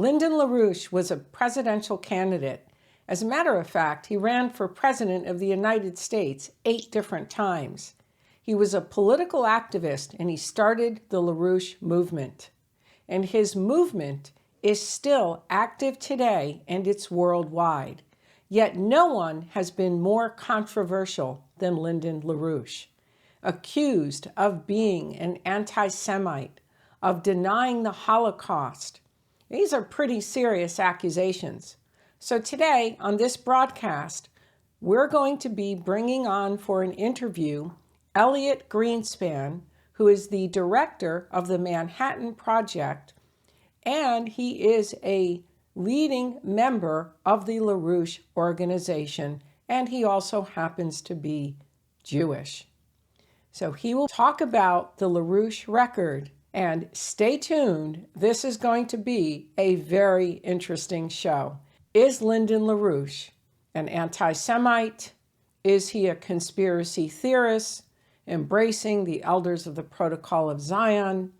Lyndon LaRouche was a presidential candidate. As a matter of fact, he ran for president of the United States 8 different times. He was a political activist and he started the LaRouche movement. And his movement is still active today and it's worldwide. Yet no one has been more controversial than Lyndon LaRouche. Accused of being an anti-Semite, of denying the Holocaust. These are pretty serious accusations. So today on this broadcast, we're going to be bringing on for an interview Elliot Greenspan, who is the director of the Manhattan Project, and he is a leading member of the LaRouche organization, and he also happens to be Jewish. So he will talk about the LaRouche record, and stay tuned. This is going to be a very interesting show. Is Lyndon LaRouche an anti-Semite? Is he a conspiracy theorist embracing the elders of the Protocol of Zion?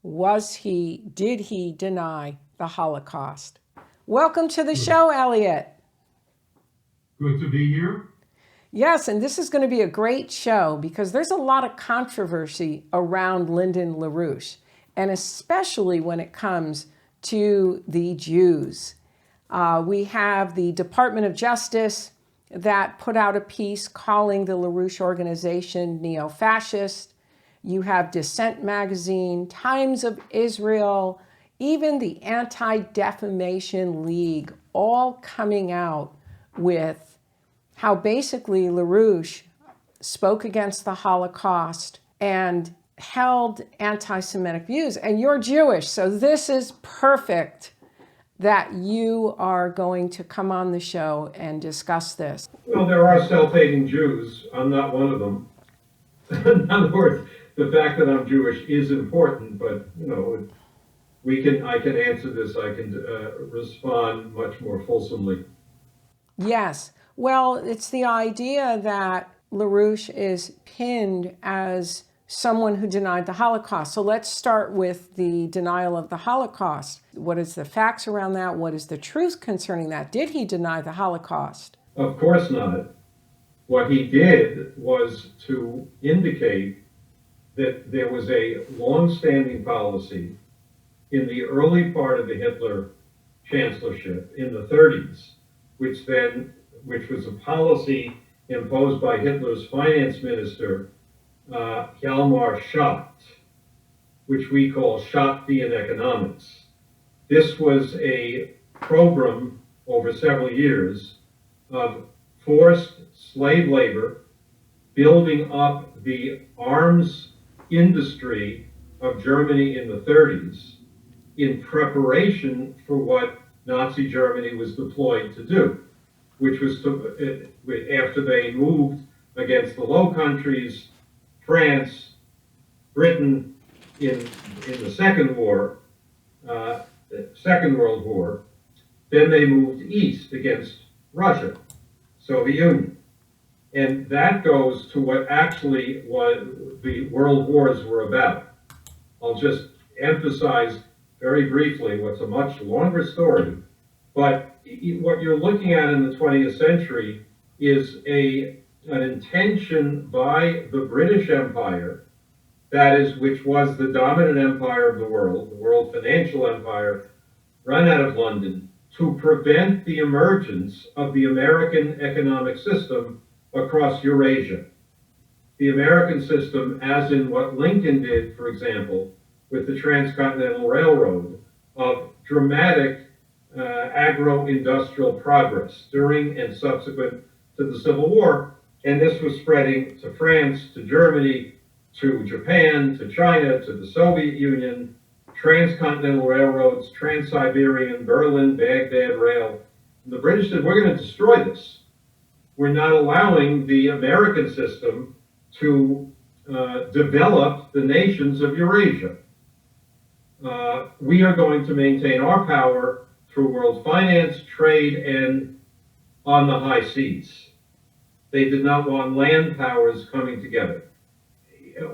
Did he deny the Holocaust? Welcome to the show, Elliot. Good to be here. Yes, and this is going to be a great show because there's a lot of controversy around Lyndon LaRouche, and especially when it comes to the Jews. We have the Department of Justice that put out a piece calling the LaRouche organization neo-fascist. You have Dissent magazine, Times of Israel, even the Anti-Defamation League, all coming out with how basically LaRouche spoke against the Holocaust and held anti-Semitic views. And you're Jewish, so this is perfect that you are going to come on the show and discuss this. Well, there are self-hating Jews. I'm not one of them. In other words, the fact that I'm Jewish is important, but I can answer this. I can respond much more fulsomely. Yes. Well, it's the idea that LaRouche is pinned as someone who denied the Holocaust. So let's start with the denial of the Holocaust. What is the facts around that? What is the truth concerning that? Did he deny the Holocaust? Of course not. What he did was to indicate that there was a long-standing policy in the early part of the Hitler chancellorship in the 30s, which was a policy imposed by Hitler's finance minister, Hjalmar Schacht, which we call Schachtian economics. This was a program over several years of forced slave labor, building up the arms industry of Germany in the 30s in preparation for what Nazi Germany was deployed to do, which was after they moved against the Low Countries, France, Britain in the Second World War, then they moved east against Russia, Soviet Union. And that goes to what actually the world wars were about. I'll just emphasize very briefly what's a much longer story, but what you're looking at in the 20th century is an intention by the British Empire, which was the dominant empire of the world financial empire, run out of London, to prevent the emergence of the American economic system across Eurasia. The American system, as in what Lincoln did, for example, with the Transcontinental Railroad, of dramatic agro-industrial progress during and subsequent to the Civil War. And this was spreading to France, to Germany, to Japan, to China, to the Soviet Union, transcontinental railroads, Trans-Siberian, Berlin, Baghdad rail. And the British said, we're going to destroy this. We're not allowing the American system to develop the nations of Eurasia. We are going to maintain our power through world finance, trade, and on the high seas. They did not want land powers coming together.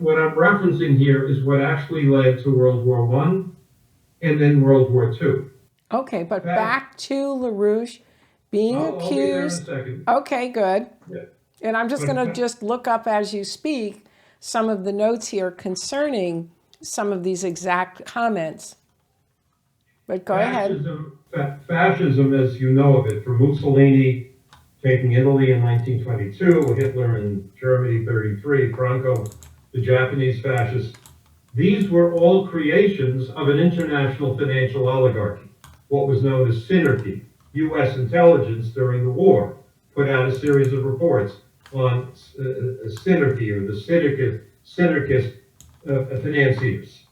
What I'm referencing here is what actually led to World War I and then World War II. Okay, but Fact- back to LaRouche being I'll be there in a accused. second. Okay, good. Yeah. And I'm just But going to just look up as you speak some of the notes here concerning some of these exact comments. But go ahead. Fascism, as you know of it, from Mussolini taking Italy in 1922, Hitler in Germany 33, Franco, the Japanese fascists, these were all creations of an international financial oligarchy, what was known as Synergy. U.S. intelligence during the war put out a series of reports on Synergy, or the syndicate financiers,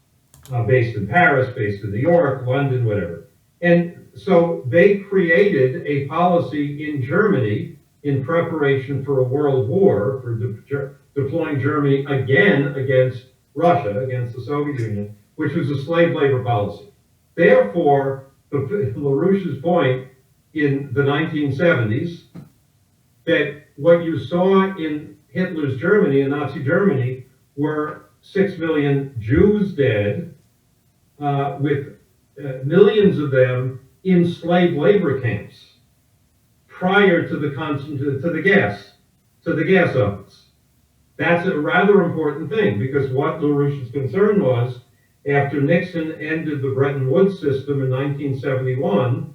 based in Paris, based in New York, London, whatever. And so they created a policy in Germany in preparation for a world war, for deploying Germany again against Russia, against the Soviet Union, which was a slave labor policy. Therefore, LaRouche's point in the 1970s, that what you saw in Hitler's Germany and Nazi Germany were 6 million Jews dead, with millions of them in slave labor camps prior to the gas ovens. That's a rather important thing, because what LaRouche's concern was, after Nixon ended the Bretton Woods system in 1971,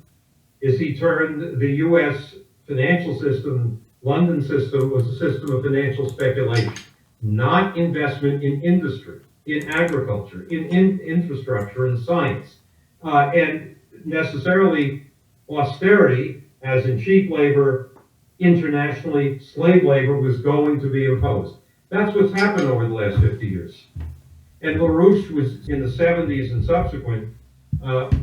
is he turned the U.S. financial system, London system, was a system of financial speculation, not investment in industry, in agriculture, in infrastructure, and science, and necessarily austerity, as in cheap labor, internationally, slave labor was going to be imposed. That's what's happened over the last 50 years. And LaRouche was in the 70s and subsequent,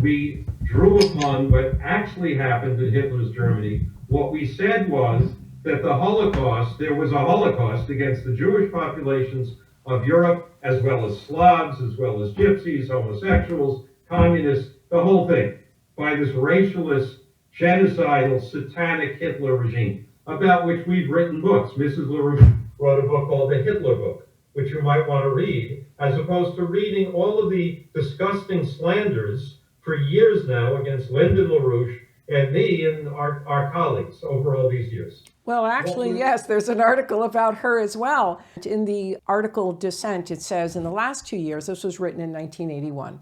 we drew upon what actually happened in Hitler's Germany. What we said was that the Holocaust, there was a Holocaust against the Jewish populations of Europe, as well as Slavs, as well as Gypsies, homosexuals, communists, the whole thing, by this racialist, genocidal, satanic Hitler regime, about which we've written books. Mrs. LaRouche wrote a book called The Hitler Book, which you might want to read, as opposed to reading all of the disgusting slanders for years now against Lyndon LaRouche and me and our colleagues over all these years. Well, actually, yes, there's an article about her as well. In the article Dissent, it says, in the last 2 years, this was written in 1981,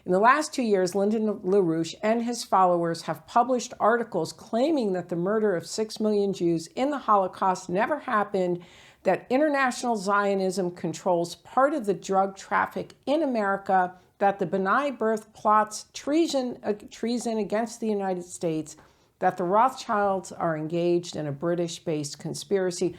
in the last 2 years, Lyndon LaRouche and his followers have published articles claiming that the murder of 6 million Jews in the Holocaust never happened, that international Zionism controls part of the drug traffic in America, that the B'nai B'rith plots treason against the United States, that the Rothschilds are engaged in a British-based conspiracy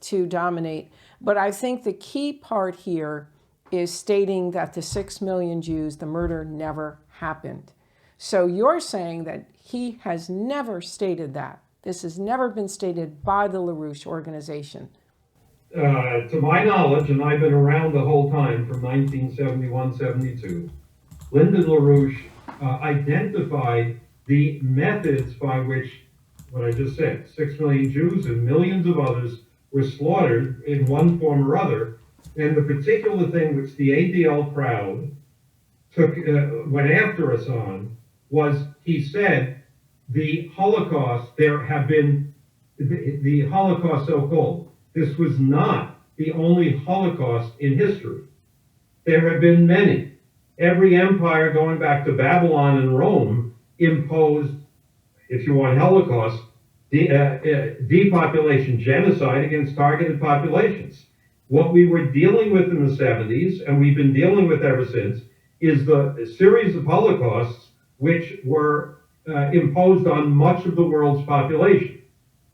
to dominate. But I think the key part here is stating that the 6 million Jews, the murder never happened. So you're saying that he has never stated that. This has never been stated by the LaRouche organization. To my knowledge, and I've been around the whole time from 1971-72, Lyndon LaRouche identified the methods by which, what I just said, 6 million Jews and millions of others were slaughtered in one form or other. And the particular thing which the ADL crowd went after us on was, he said, the Holocaust, there have been, the Holocaust so-called, this was not the only Holocaust in history. There have been many. Every empire going back to Babylon and Rome imposed, if you want Holocaust, depopulation, genocide against targeted populations. What we were dealing with in the 70s, and we've been dealing with ever since, is the series of Holocausts which were imposed on much of the world's population.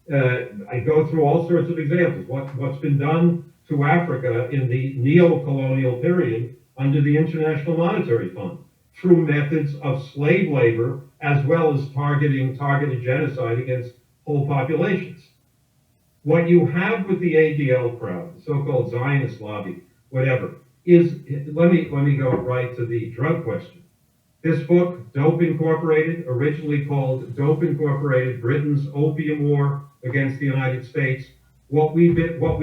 I go through all sorts of examples. What's been done to Africa in the neo-colonial period under the International Monetary Fund, through methods of slave labor, as well as targeted genocide against whole populations. What you have with the ADL crowd, the so-called Zionist lobby, whatever, is, let me go right to the drug question. This book, Dope Incorporated, originally called Dope Incorporated, Britain's Opium War Against the United States, what we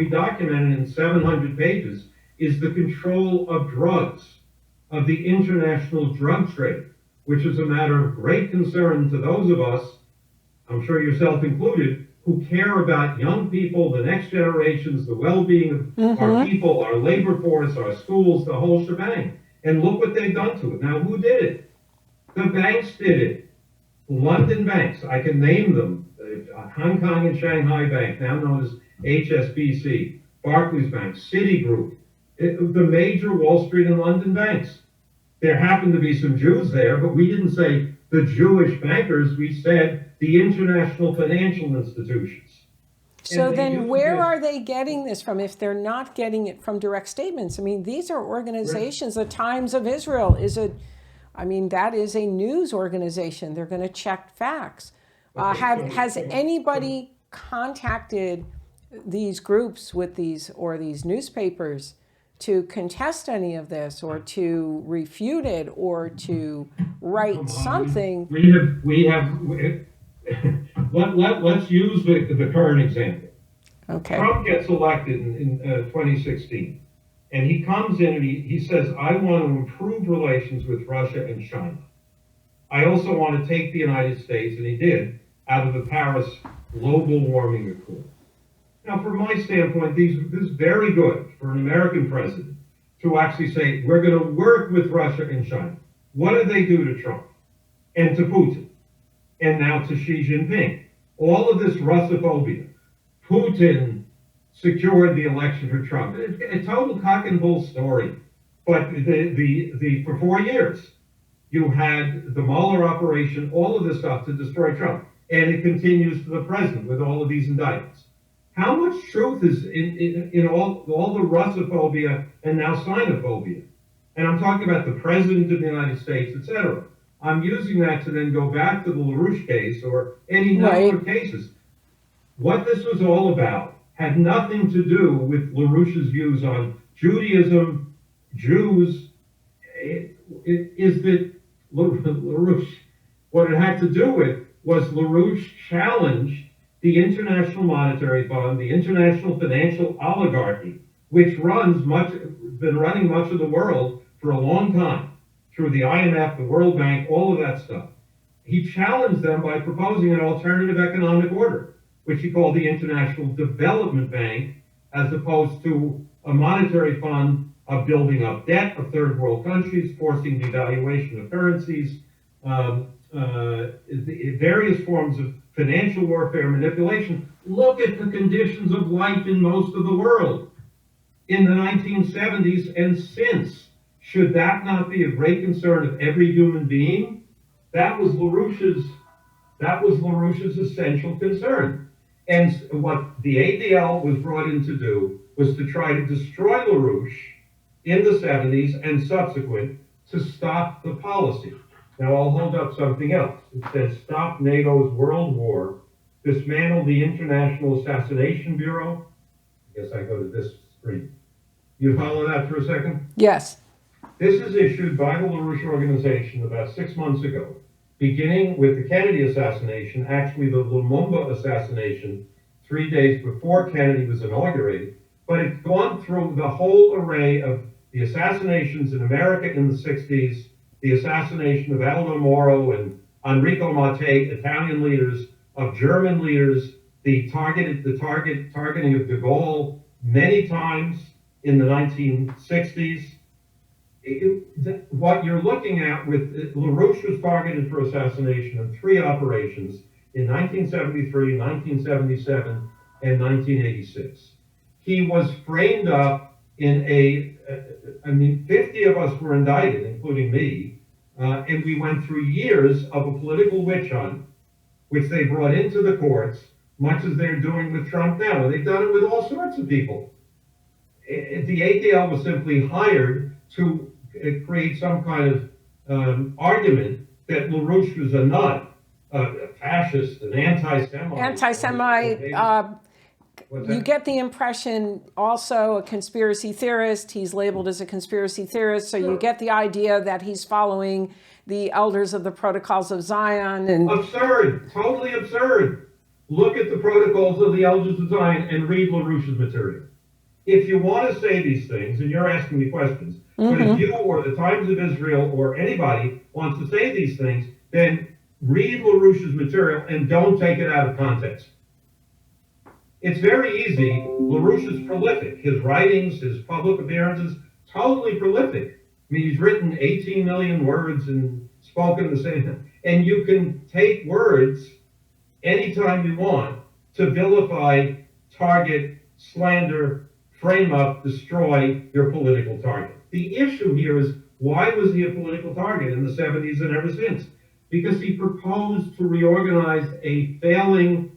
documented in 700 pages is the control of drugs, of the international drug trade, which is a matter of great concern to those of us, I'm sure yourself included, who care about young people, the next generations, the well-being of our people, our labor force, our schools, the whole shebang. And look what they've done to it. Now, who did it? The banks did it. London banks, I can name them. Hong Kong and Shanghai Bank, now known as HSBC, Barclays Bank, Citigroup, the major Wall Street and London banks. There happened to be some Jews there, but we didn't say the Jewish bankers, we said the international financial institutions. So then where are they getting this from if they're not getting it from direct statements? I mean, these are organizations. The Times of Israel is that is a news organization. They're going to check facts. Has anybody contacted these groups with these newspapers to contest any of this, or to refute it, or to write something? Let's use the current example. Okay. Trump gets elected in 2016, and he comes in and he says, I want to improve relations with Russia and China. I also want to take the United States, and he did, out of the Paris global warming accord. Now, from my standpoint, this is very good for an American president to actually say, we're going to work with Russia and China. What did they do to Trump and to Putin and now to Xi Jinping? All of this Russophobia. Putin secured the election for Trump. A total cock and bull story. But for 4 years, you had the Mueller operation, all of this stuff to destroy Trump. And it continues to the present with all of these indictments. How much truth is in all the Russophobia and now Sinophobia? And I'm talking about the President of the United States, etc. I'm using that to then go back to the LaRouche case or any number of cases. What this was all about had nothing to do with LaRouche's views on Judaism, Jews. Is that LaRouche, what it had to do with was LaRouche challenged the International Monetary Fund, the international financial oligarchy, which been running much of the world for a long time, through the IMF, the World Bank, all of that stuff. He challenged them by proposing an alternative economic order, which he called the International Development Bank, as opposed to a monetary fund of building up debt of third world countries, forcing devaluation of currencies, various forms of financial warfare, manipulation. Look at the conditions of life in most of the world in the 1970s and since. Should that not be a great concern of every human being? That was LaRouche's essential concern. And what the ADL was brought in to do was to try to destroy LaRouche in the 70s and subsequent to stop the policy. Now I'll hold up something else. It says, stop NATO's world war, dismantle the International Assassination Bureau. I guess I go to this screen. You follow that for a second? Yes. This is issued by the LaRouche organization about 6 months ago, beginning with the Kennedy assassination, actually the Lumumba assassination, 3 days before Kennedy was inaugurated. But it's gone through the whole array of the assassinations in America in the 60s, the assassination of Aldo Moro and Enrico Mattei, Italian leaders, of German leaders, the targeting of de Gaulle many times in the 1960s. What you're looking at with LaRouche was targeted for assassination in 3 operations in 1973, 1977, and 1986. He was framed up in 50 of us were indicted, including me, and we went through years of a political witch hunt, which they brought into the courts, much as they're doing with Trump now. They've done it with all sorts of people. The ADL was simply hired to create some kind of argument that LaRouche was a nut, a fascist, an anti-Semite. You get the impression also a conspiracy theorist. He's labeled as a conspiracy theorist, so you get the idea that he's following the elders of the Protocols of Zion. And absurd, totally absurd. Look at the Protocols of the Elders of Zion and read LaRouche's material. if you want to say these things, and you're asking me questions, but if you or the Times of Israel or anybody wants to say these things, then read LaRouche's material and don't take it out of context. It's very easy. LaRouche is prolific. His writings, his public appearances, totally prolific. I mean, he's written 18 million words and spoken the same. And you can take words anytime you want to vilify, target, slander, frame up, destroy your political target. The issue here is, why was he a political target in the 70s and ever since? Because he proposed to reorganize a failing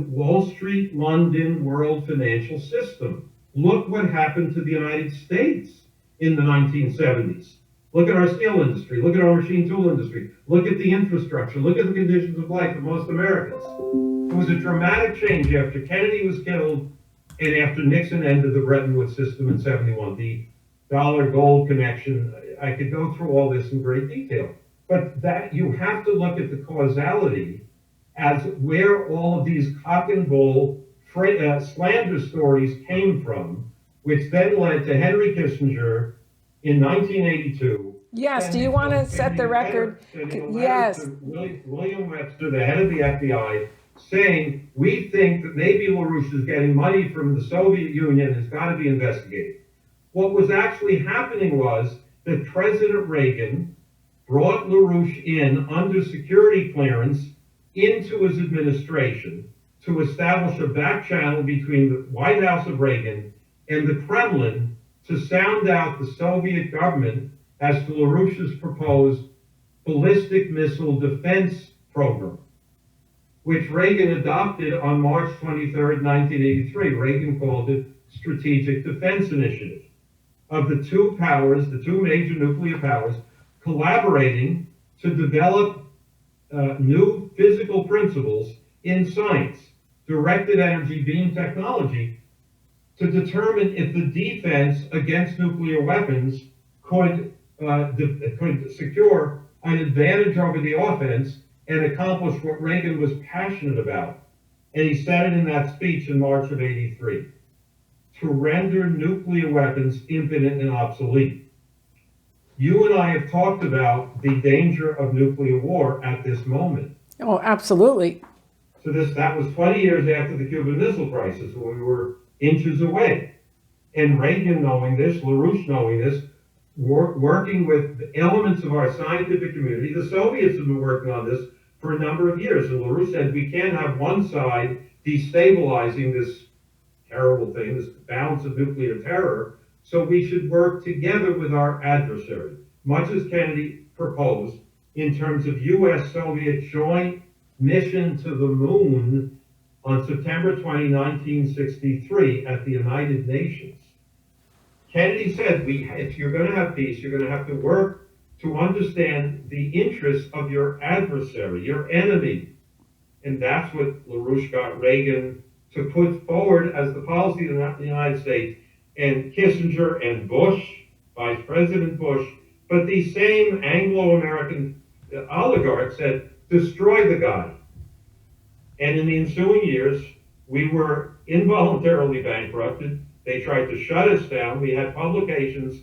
Wall Street, London, world financial system. Look what happened to the United States in the 1970s. Look at our steel industry. Look at our machine tool industry. Look at the infrastructure. Look at the conditions of life of most Americans. It was a dramatic change after Kennedy was killed and after Nixon ended the Bretton Woods system in 71. The dollar-gold connection. I could go through all this in great detail. But that you have to look at the causality as where all of these cock and bull slander stories came from, which then led to Henry Kissinger in 1982. Yes, do you want to set the record? Yes. William Webster, the head of the FBI, saying, we think that maybe LaRouche is getting money from the Soviet Union, has got to be investigated. What was actually happening was that President Reagan brought LaRouche in under security clearance into his administration to establish a back channel between the White House of Reagan and the Kremlin to sound out the Soviet government as to LaRouche's proposed ballistic missile defense program, which Reagan adopted on March 23rd, 1983. Reagan called it Strategic Defense Initiative. Of the two powers, the two major nuclear powers, collaborating to develop new physical principles in science, directed energy beam technology, to determine if the defense against nuclear weapons could secure an advantage over the offense and accomplish what Reagan was passionate about. And he said it in that speech in March of '83, to render nuclear weapons impotent and obsolete. You and I have talked about the danger of nuclear war at this moment. Oh, absolutely. So that was 20 years after the Cuban Missile Crisis, when we were inches away. And Reagan knowing this, LaRouche knowing this, working with elements of our scientific community. The Soviets have been working on this for a number of years. And LaRouche said, we can't have one side destabilizing this terrible thing, this balance of nuclear terror. So we should work together with our adversary, much as Kennedy proposed in terms of U.S.-Soviet joint mission to the moon on September 20, 1963 at the United Nations. Kennedy said, if you're going to have peace, you're going to have to work to understand the interests of your adversary, your enemy. And that's what LaRouche got Reagan to put forward as the policy of the United States. And Kissinger and Bush, Vice President Bush, but these same Anglo-American oligarchs said, destroy the guy. And in the ensuing years, we were involuntarily bankrupted. They tried to shut us down. We had publications,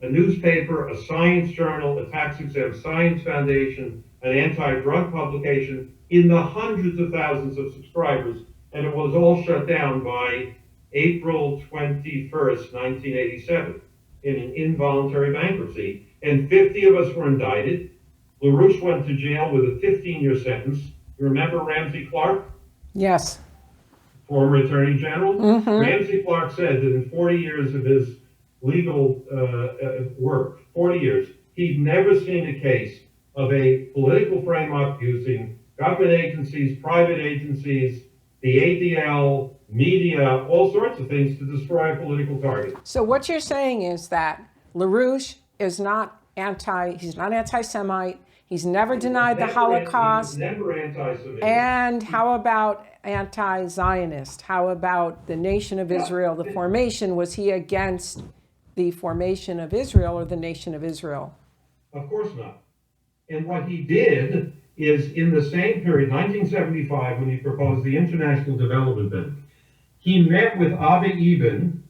a newspaper, a science journal, a tax-exempt science foundation, an anti-drug publication, in the hundreds of thousands of subscribers, and it was all shut down by April 21st, 1987, in an involuntary bankruptcy. And 50 of us were indicted. LaRouche went to jail with a 15-year sentence. You remember Ramsey Clark? Yes. Former Attorney General? Ramsey Clark said that in 40 years of his legal work, 40 years, he'd never seen a case of a political frame-up using government agencies, private agencies, the ADL, media, all sorts of things to destroy a political target. So what you're saying is that LaRouche is not he's not anti-Semite. He's never denied the Holocaust. He was never anti-Semitic. And how about anti-Zionist? How about the nation of Israel, the formation? Was he against the formation of Israel or the nation of Israel? Of course not. And what he did is, in the same period, 1975, when he proposed the International Development Bank, He met with Abba Eban,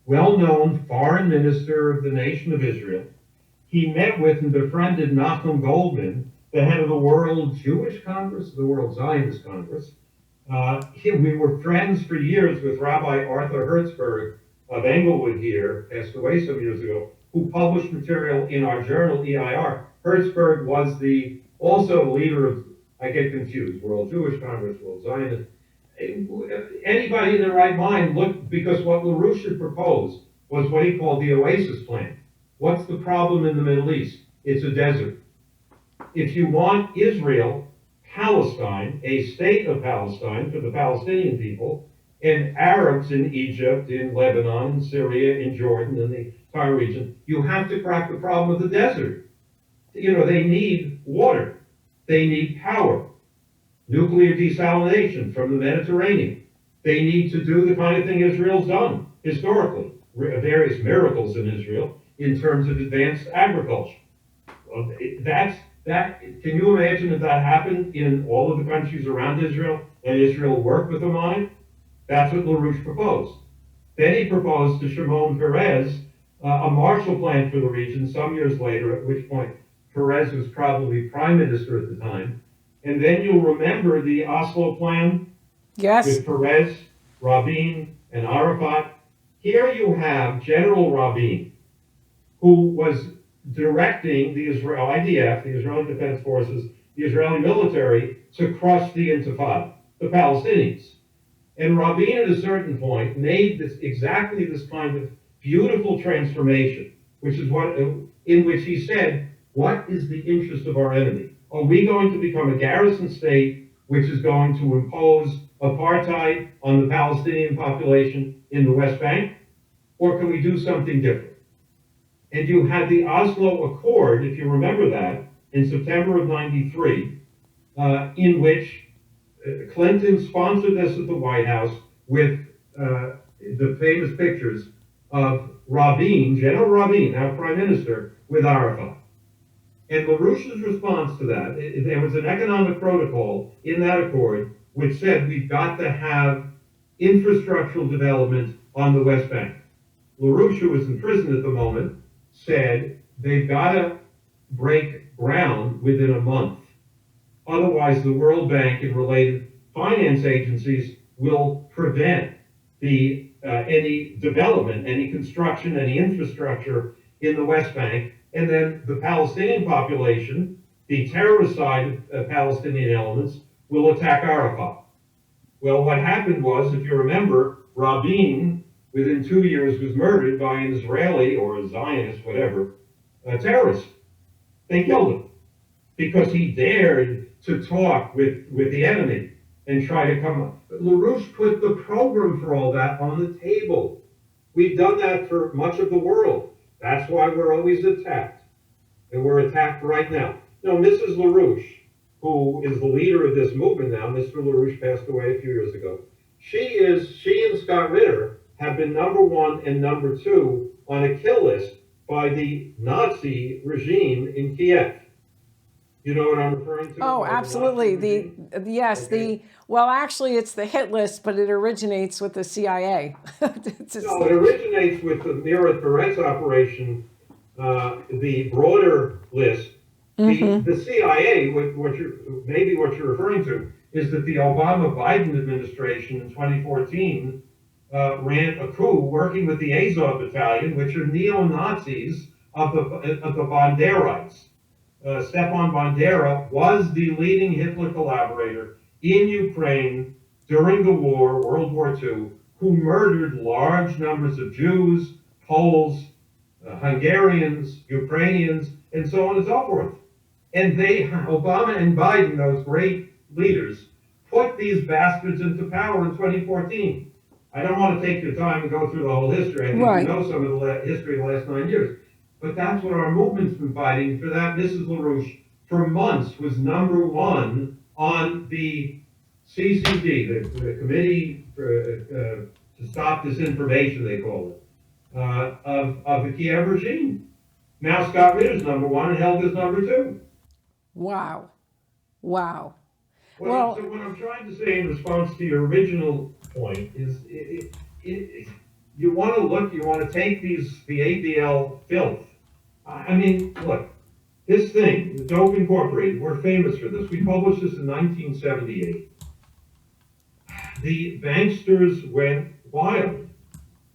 well-known foreign minister of the nation of Israel. He met with and befriended Nachum Goldman, the head of the World Jewish Congress, the World Zionist Congress. We were friends for years with Rabbi Arthur Hertzberg of Englewood here, passed away some years ago, who published material in our journal, EIR. Hertzberg was also leader of, I get confused, World Jewish Congress, World Zionist. Anybody in their right mind looked, because what LaRouche had proposed was what he called the Oasis Plan. What's the problem in the Middle East? It's a desert. If you want Israel, Palestine, a state of Palestine for the Palestinian people, and Arabs in Egypt, in Lebanon, in Syria, in Jordan, in the entire region, you have to crack the problem of the desert. They need water. They need power. Nuclear desalination from the Mediterranean. They need to do the kind of thing Israel's done historically, various miracles in Israel in terms of advanced agriculture. Well, can you imagine if that happened in all of the countries around Israel and Israel worked with them on it? That's what LaRouche proposed. Then he proposed to Shimon Peres a Marshall Plan for the region some years later, at which point Peres was probably prime minister at the time. And then you'll remember the Oslo Plan with Peres, Rabin, and Arafat. Here you have General Rabin, who was directing the IDF, the Israeli Defense Forces, the Israeli military, to crush the Intifada, the Palestinians. And Rabin, at a certain point, made exactly this kind of beautiful transformation, in which he said, what is the interest of our enemy? Are we going to become a garrison state which is going to impose apartheid on the Palestinian population in the West Bank? Or can we do something different? And you had the Oslo Accord, if you remember that, in September of '93, in which Clinton sponsored this at the White House with the famous pictures of Rabin, General Rabin, now Prime Minister, with Arafat. And LaRouche's response to that, there was an economic protocol in that accord which said we've got to have infrastructural development on the West Bank. LaRouche, who was in prison at the moment, said they've got to break ground within a month. Otherwise, the World Bank and related finance agencies will prevent any development, any construction, any infrastructure in the West Bank. And then the Palestinian population, the terrorist side of Palestinian elements, will attack Arafat. Well, what happened was, if you remember, Rabin, within 2 years, was murdered by an Israeli or a Zionist, whatever, a terrorist. They killed him because he dared to talk with the enemy and try to come up. But LaRouche put the program for all that on the table. We've done that for much of the world. That's why we're always attacked. And we're attacked right now. Now, Mrs. LaRouche, who is the leader of this movement now, Mr. LaRouche passed away a few years ago. She and Scott Ritter have been number 1 and number 2 on a kill list by the Nazi regime in Kiev. You know what I'm referring to? Oh, absolutely. Actually, it's the hit list, but it originates with the CIA. No, it originates with the Mira Peretz operation, the broader list. The CIA, what you're referring to, is that the Obama-Biden administration in 2014 ran a coup working with the Azov Battalion, which are neo-Nazis of the Banderites. Stepan Bandera was the leading Hitler collaborator in Ukraine during the war, World War II, who murdered large numbers of Jews, Poles, Hungarians, Ukrainians, and so on and so forth. And Obama and Biden, those great leaders, put these bastards into power in 2014. I don't want to take your time and go through the whole history. I think you know some of the history of the last 9 years. But that's what our movement's been fighting. For that, Mrs. LaRouche, for months, was number 1 on the CCD, the Committee to Stop Disinformation, they call it, of the Kiev regime. Now Scott Ritter's number 1 and Helga's number 2. Wow. Well, So what I'm trying to say in response to your original point is, you want to look, you want to take the ADL filth. I mean, look, this thing, the Dope Incorporated, we're famous for this. We published this in 1978. The banksters went wild,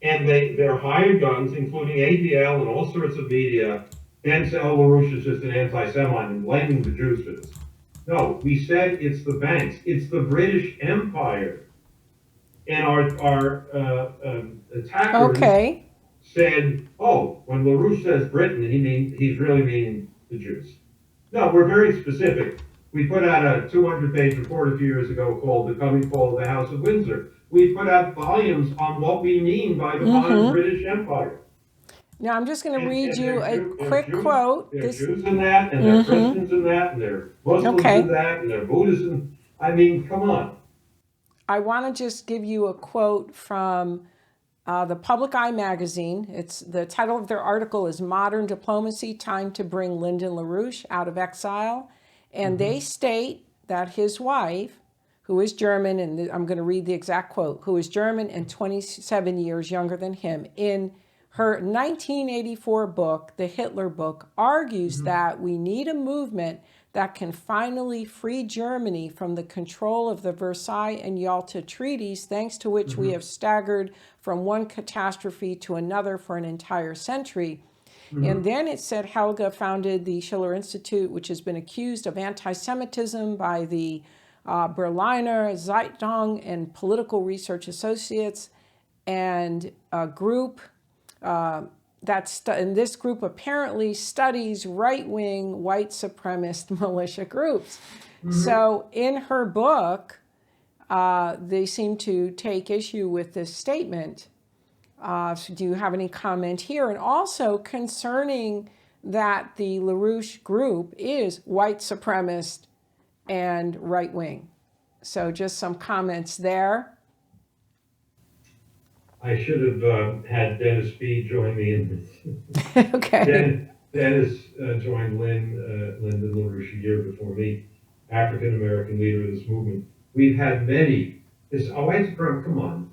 and their hired guns, including ADL and all sorts of media, then said, oh, LaRouche is just an anti-Semite and blaming the Jews for this. No, we said it's the banks, it's the British Empire. And our attackers okay. said, oh, when LaRouche says Britain, he's really meaning the Jews. No, we're very specific. We put out a 200-page report a few years ago called The Coming Fall of the House of Windsor. We put out volumes on what we mean by the modern British Empire. Now I'm just going to read you a There quick quote. There are Jews in that, and there are Christians in that, and there are Muslims in that, and there are Buddhists in. I mean, come on. I want to just give you a quote from the Public Eye magazine. It's the title of their article is "Modern Diplomacy: Time to Bring Lyndon LaRouche Out of Exile," and they state that his wife, who is German, and I'm going to read the exact quote, who is German and 27 years younger than him, in her 1984 book, The Hitler Book, argues that we need a movement that can finally free Germany from the control of the Versailles and Yalta treaties, thanks to which we have staggered from one catastrophe to another for an entire century. And then it said Helga founded the Schiller Institute, which has been accused of anti-Semitism by the Berliner Zeitung and Political Research Associates, and a group and this group apparently studies right-wing white supremacist militia groups. So in her book, they seem to take issue with this statement. So do you have any comment here? And also concerning that the LaRouche group is white supremacist and right-wing. So just some comments there. I should have had Dennis B. join me in this. Okay. Dennis joined Lyndon LaRouche a year before me, African-American leader of this movement. We've had many. Come on.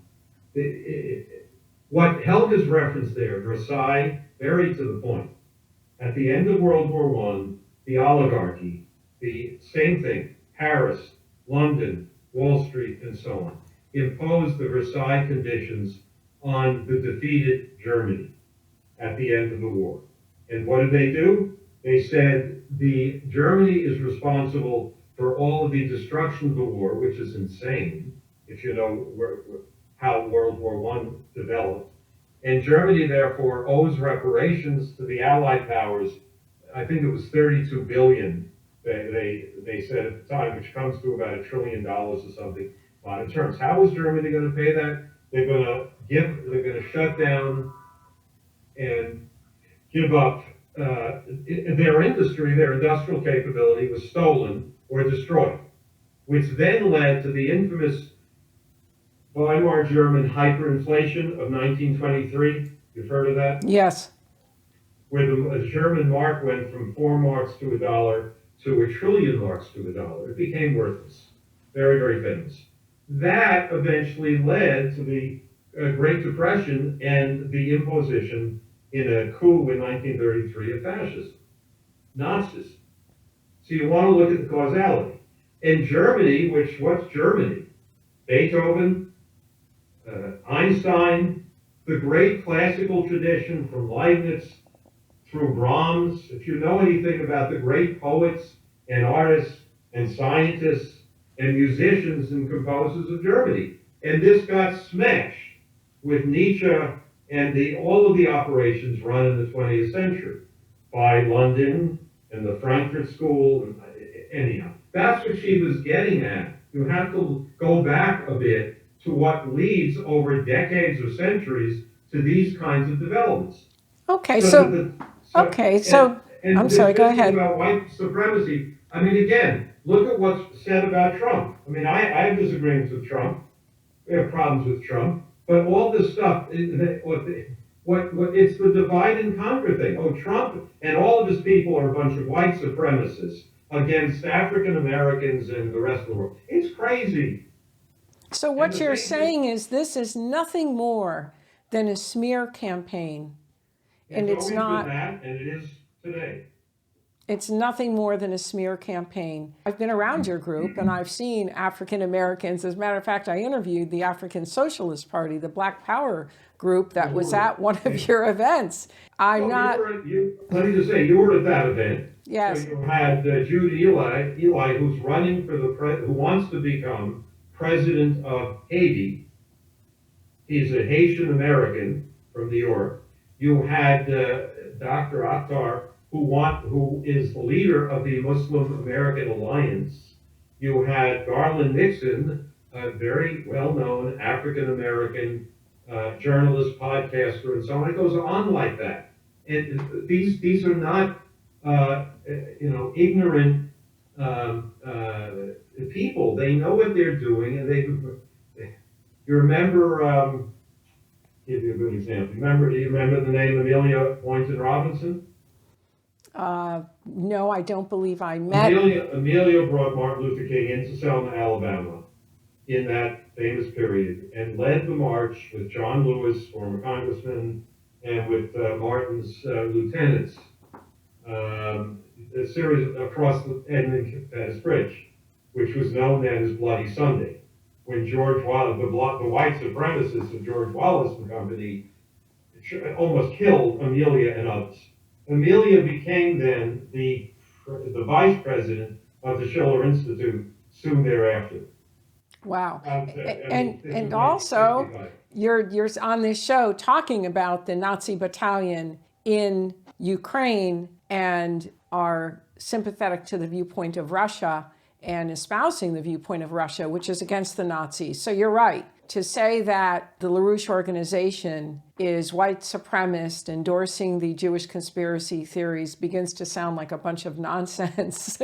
What Helga's referenced there, Versailles, very to the point. At the end of World War I, the oligarchy, the same thing, Paris, London, Wall Street, and so on, imposed the Versailles conditions on the defeated Germany at the end of the war. And what did they do? They said Germany is responsible for all of the destruction of the war, which is insane, if you know how World War I developed. And Germany, therefore, owes reparations to the Allied powers. I think it was 32 billion, they said at the time, which comes to about $1 trillion or something in terms. How is Germany going to pay that? They're going to shut down and give up their industry. Their industrial capability was stolen or destroyed, which then led to the infamous Weimar German hyperinflation of 1923. You've heard of that? Yes. Where the German mark went from 4 marks to $1 to 1 trillion marks to $1. It became worthless. Very, very famous. That eventually led to the Great Depression and the imposition in a coup in 1933 of fascism, Nazis. So you want to look at the causality. In Germany, what's Germany? Beethoven, Einstein, the great classical tradition from Leibniz through Brahms. If you know anything about the great poets and artists and scientists and musicians and composers of Germany. And this got smashed with Nietzsche and all of the operations run in the 20th century by London and the Frankfurt School. Anyhow, that's what she was getting at. You have to go back a bit to what leads over decades or centuries to these kinds of developments. Okay, I'm sorry, go ahead. About white supremacy, I mean, again, look at what's said about Trump. I mean, I have disagreements with Trump. We have problems with Trump. But all this stuff, it's the divide and conquer thing. Oh, Trump and all of his people are a bunch of white supremacists. against African Americans and the rest of the world. It's crazy. So what you're saying is this is nothing more than a smear campaign. And It's it's always not, been that, and it is today. it's nothing more than a smear campaign. I've been around your group and I've seen African Americans. As a matter of fact, I interviewed the African Socialist Party, the Black Power group that was at one of your events. I'm not. Let me just say, you were at that event. Yes. So you had Jude Eli, who's running for who wants to become president of Haiti. He's a Haitian American from New York. You had Dr. Attar, who is the leader of the Muslim American Alliance. You had Garland Nixon, a very well-known African American journalist, podcaster, and so on. It goes on like that. And these are not ignorant people. They know what they're doing, and you remember. Give you a good example. Do you remember the name Amelia Boynton Robinson? No, I don't believe I met. Amelia brought Martin Luther King into Selma, Alabama, in that famous period, and led the march with John Lewis, former congressman, and with Martin's lieutenants, a series across the Edmund Pettus Bridge, which was known then as Bloody Sunday, when George Wallace, the white supremacists of George Wallace and company, almost killed Amelia and others. Amelia became then the vice president of the Schiller Institute soon thereafter. Wow. And also, you're on this show talking about the Nazi battalion in Ukraine and are sympathetic to the viewpoint of Russia and espousing the viewpoint of Russia, which is against the Nazis. So you're right. To say that the LaRouche organization is white supremacist, endorsing the Jewish conspiracy theories, begins to sound like a bunch of nonsense.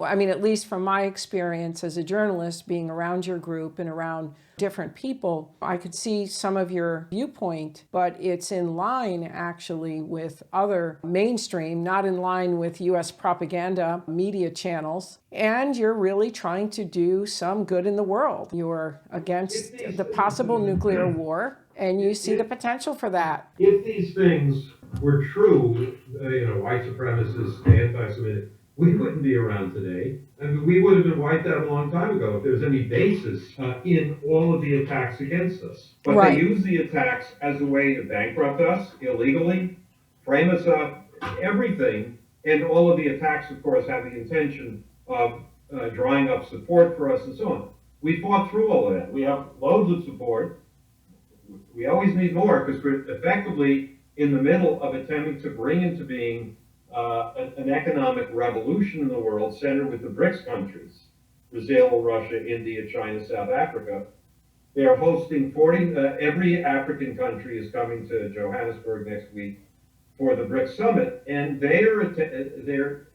I mean, at least from my experience as a journalist, being around your group and around different people, I could see some of your viewpoint, but it's in line actually with other mainstream, not in line with US propaganda media channels. And you're really trying to do some good in the world. You're against the possible nuclear war, and you see the potential for that. If these things were true, white supremacists, anti-Semitic, we wouldn't be around today. I mean, we would have been wiped out a long time ago if there's any basis in all of the attacks against us. But Right. They use the attacks as a way to bankrupt us illegally, frame us up, everything. And all of the attacks, of course, have the intention of drawing up support for us and so on. We fought through all of that. We have loads of support. We always need more because we're effectively in the middle of attempting to bring into being an economic revolution in the world centered with the BRICS countries, Brazil, Russia, India, China, South Africa. They are hosting every African country is coming to Johannesburg next week for the BRICS summit, and they're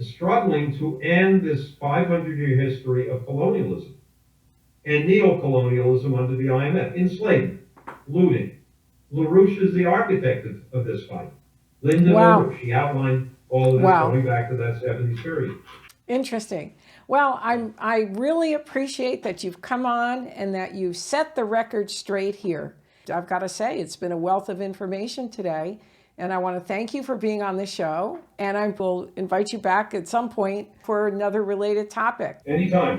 struggling to end this 500-year history of colonialism and neo-colonialism under the IMF, enslavement, looting. LaRouche is the architect of this fight. Lyndon LaRouche, he outlined all of this going back to that 70s period. Interesting. Well, I really appreciate that you've come on and that you've set the record straight here. I've got to say, it's been a wealth of information today. And I want to thank you for being on the show. And I will invite you back at some point for another related topic. Anytime.